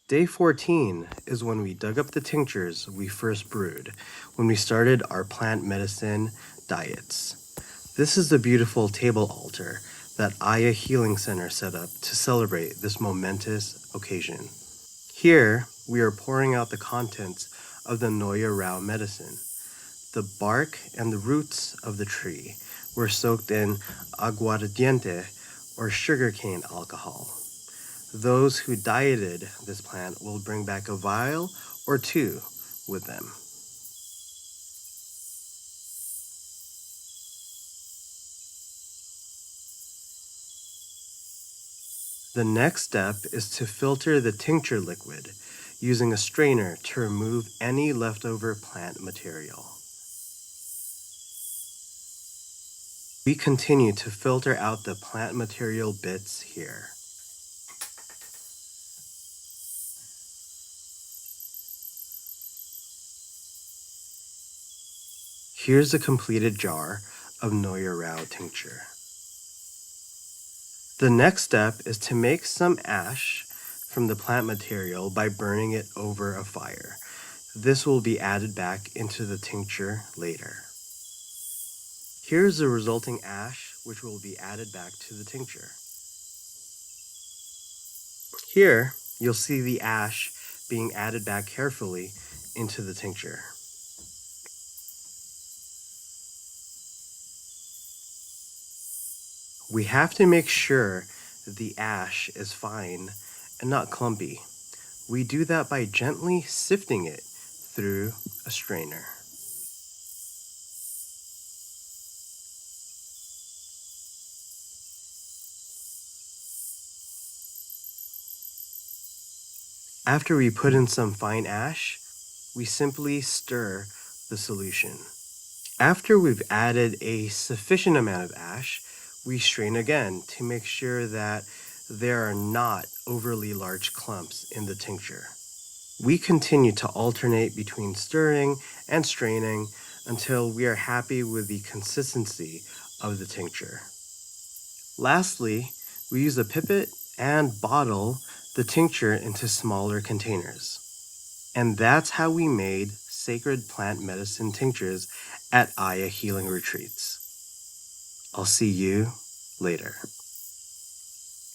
Day 14 is when we dug up the tinctures we first brewed, when we started our plant medicine diets. This is the beautiful table altar that Aya Healing Center set up to celebrate this momentous occasion. Here, we are pouring out the contents of the Noya Rao medicine. The bark and the roots of the tree were soaked in aguardiente, or sugarcane alcohol. Those who dieted this plant will bring back a vial or two with them. The next step is to filter the tincture liquid using a strainer to remove any leftover plant material. We continue to filter out the plant material bits here. Here's a completed jar of Noya Rao tincture. The next step is to make some ash from the plant material by burning it over a fire. This will be added back into the tincture later. Here's the resulting ash, which will be added back to the tincture. Here, you'll see the ash being added back carefully into the tincture. We have to make sure the ash is fine and not clumpy. We do that by gently sifting it through a strainer. After we put in some fine ash, we simply stir the solution. After we've added a sufficient amount of ash, we strain again to make sure that there are not overly large clumps in the tincture. We continue to alternate between stirring and straining until we are happy with the consistency of the tincture. Lastly, we use a pipette and bottle the tincture into smaller containers. And that's how we made sacred plant medicine tinctures at Aya Healing Retreats. I'll see you later.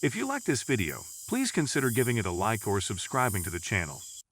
If you like this video, please consider giving it a like or subscribing to the channel.